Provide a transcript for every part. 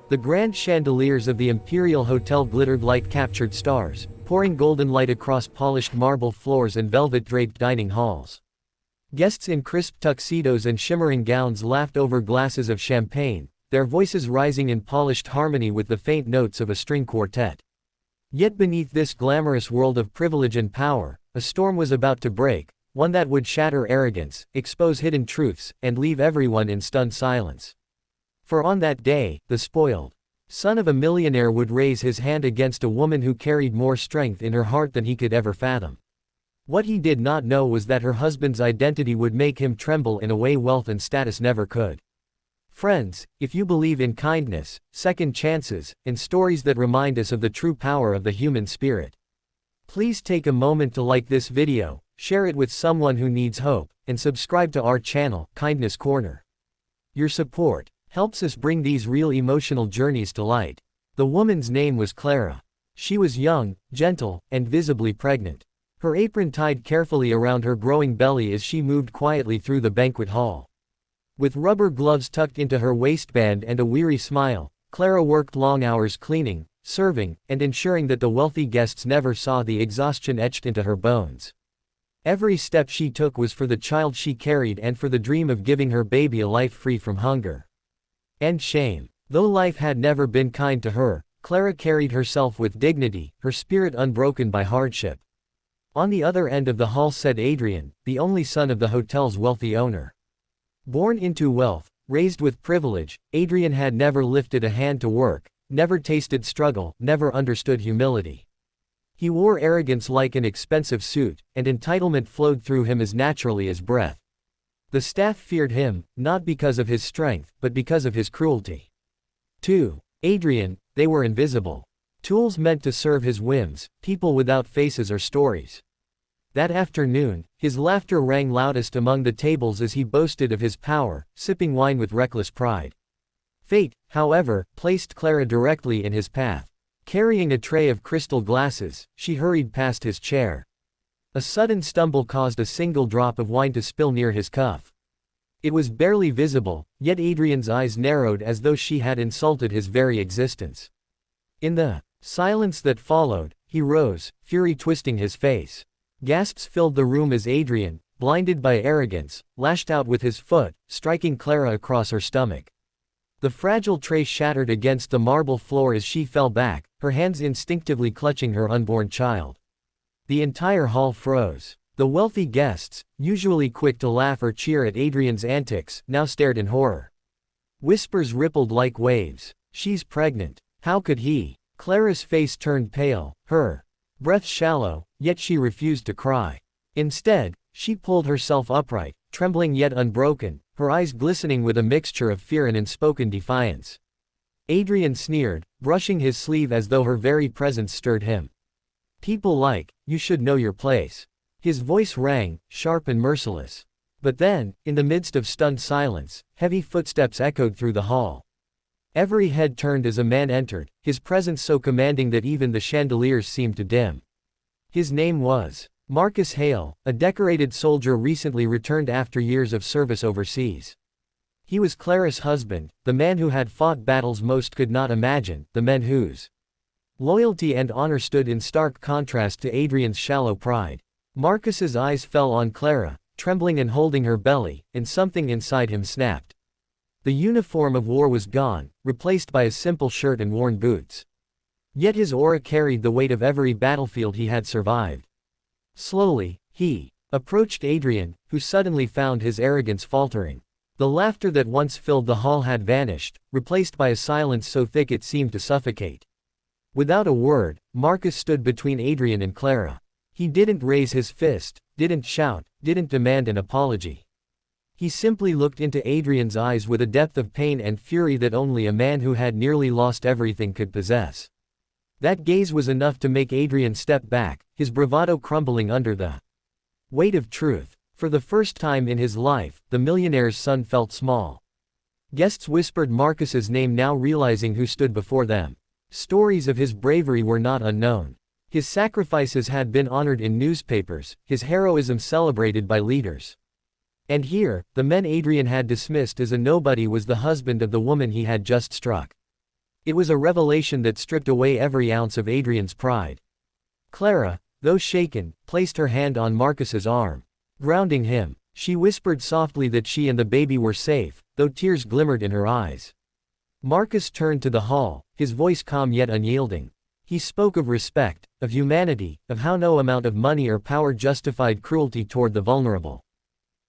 The grand chandeliers of the Imperial Hotel glittered like captured stars, pouring golden light across polished marble floors and velvet-draped dining halls. Guests in crisp tuxedos and shimmering gowns laughed over glasses of champagne, their voices rising in polished harmony with the faint notes of a string quartet. Yet beneath this glamorous world of privilege and power, a storm was about to break, one that would shatter arrogance, expose hidden truths, and leave everyone in stunned silence. For on that day, the spoiled son of a millionaire would raise his hand against a woman who carried more strength in her heart than he could ever fathom. What he did not know was that her husband's identity would make him tremble in a way wealth and status never could. Friends, if you believe in kindness, second chances, and stories that remind us of the true power of the human spirit, please take a moment to like this video, share it with someone who needs hope, and subscribe to our channel, Kindness Corner. Your support helps us bring these real emotional journeys to light. The woman's name was Clara. She was young, gentle, and visibly pregnant. Her apron tied carefully around her growing belly as she moved quietly through the banquet hall. With rubber gloves tucked into her waistband and a weary smile, Clara worked long hours cleaning, serving, and ensuring that the wealthy guests never saw the exhaustion etched into her bones. Every step she took was for the child she carried and for the dream of giving her baby a life free from hunger and shame. Though life had never been kind to her, Clara carried herself with dignity, her spirit unbroken by hardship. On the other end of the hall sat Adrian, the only son of the hotel's wealthy owner. Born into wealth, raised with privilege, Adrian had never lifted a hand to work, never tasted struggle, never understood humility. He wore arrogance like an expensive suit, and entitlement flowed through him as naturally as breath. The staff feared him, not because of his strength, but because of his cruelty. To Adrian, they were invisible. Tools meant to serve his whims, people without faces or stories. That afternoon, his laughter rang loudest among the tables as he boasted of his power, sipping wine with reckless pride. Fate, however, placed Clara directly in his path. Carrying a tray of crystal glasses, she hurried past his chair. A sudden stumble caused a single drop of wine to spill near his cuff. It was barely visible, yet Adrian's eyes narrowed as though she had insulted his very existence. In the silence that followed, he rose, fury twisting his face. Gasps filled the room as Adrian, blinded by arrogance, lashed out with his foot, striking Clara across her stomach. The fragile tray shattered against the marble floor as she fell back, her hands instinctively clutching her unborn child. The entire hall froze. The wealthy guests, usually quick to laugh or cheer at Adrian's antics, now stared in horror. Whispers rippled like waves. "She's pregnant. How could he?" Clara's face turned pale, her breath shallow, yet she refused to cry. Instead, she pulled herself upright, trembling yet unbroken, her eyes glistening with a mixture of fear and unspoken defiance. Adrian sneered, brushing his sleeve as though her very presence stirred him. "People like, you should know your place." His voice rang, sharp and merciless. But then, in the midst of stunned silence, heavy footsteps echoed through the hall. Every head turned as a man entered, his presence so commanding that even the chandeliers seemed to dim. His name was Marcus Hale, a decorated soldier recently returned after years of service overseas. He was Clara's husband, the man who had fought battles most could not imagine, the man whose loyalty and honor stood in stark contrast to Adrian's shallow pride. Marcus's eyes fell on Clara, trembling and holding her belly, and something inside him snapped. The uniform of war was gone, replaced by a simple shirt and worn boots. Yet his aura carried the weight of every battlefield he had survived. Slowly, he approached Adrian, who suddenly found his arrogance faltering. The laughter that once filled the hall had vanished, replaced by a silence so thick it seemed to suffocate. Without a word, Marcus stood between Adrian and Clara. He didn't raise his fist, didn't shout, didn't demand an apology. He simply looked into Adrian's eyes with a depth of pain and fury that only a man who had nearly lost everything could possess. That gaze was enough to make Adrian step back, his bravado crumbling under the weight of truth. For the first time in his life, the millionaire's son felt small. Guests whispered Marcus's name, now realizing who stood before them. Stories of his bravery were not unknown. His sacrifices had been honored in newspapers, his heroism celebrated by leaders. And here, the man Adrian had dismissed as a nobody was the husband of the woman he had just struck. It was a revelation that stripped away every ounce of Adrian's pride. Clara, though shaken, placed her hand on Marcus's arm. Grounding him, she whispered softly that she and the baby were safe, though tears glimmered in her eyes. Marcus turned to the hall, his voice calm yet unyielding. He spoke of respect, of humanity, of how no amount of money or power justified cruelty toward the vulnerable.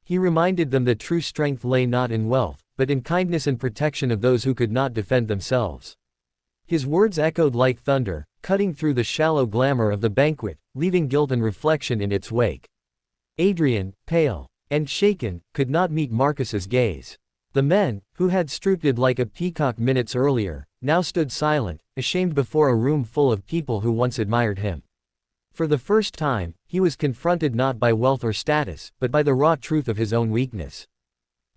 He reminded them that true strength lay not in wealth, but in kindness and protection of those who could not defend themselves. His words echoed like thunder, cutting through the shallow glamour of the banquet, leaving guilt and reflection in its wake. Adrian, pale and shaken, could not meet Marcus's gaze. The men, who had stooped like a peacock minutes earlier, now stood silent, ashamed before a room full of people who once admired him. For the first time, he was confronted not by wealth or status, but by the raw truth of his own weakness.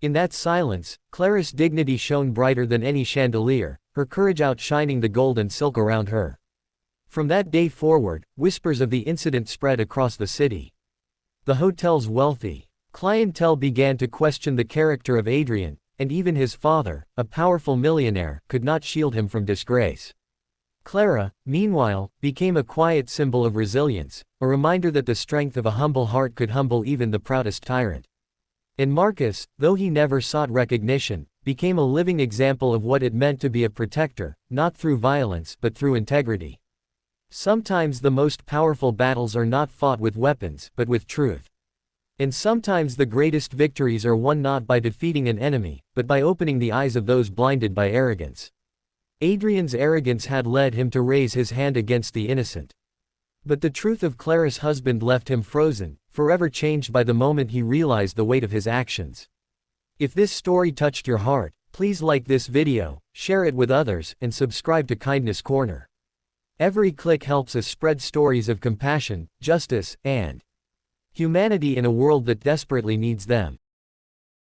In that silence, Clara's dignity shone brighter than any chandelier, her courage outshining the gold and silk around her. From that day forward, whispers of the incident spread across the city. The hotel's wealthy clientele began to question the character of Adrian, and even his father, a powerful millionaire, could not shield him from disgrace. Clara, meanwhile, became a quiet symbol of resilience, a reminder that the strength of a humble heart could humble even the proudest tyrant. And Marcus, though he never sought recognition, became a living example of what it meant to be a protector, not through violence but through integrity. Sometimes the most powerful battles are not fought with weapons, but with truth. And sometimes the greatest victories are won not by defeating an enemy, but by opening the eyes of those blinded by arrogance. Adrian's arrogance had led him to raise his hand against the innocent. But the truth of Clara's husband left him frozen, forever changed by the moment he realized the weight of his actions. If this story touched your heart, please like this video, share it with others, and subscribe to Kindness Corner. Every click helps us spread stories of compassion, justice, and humanity in a world that desperately needs them.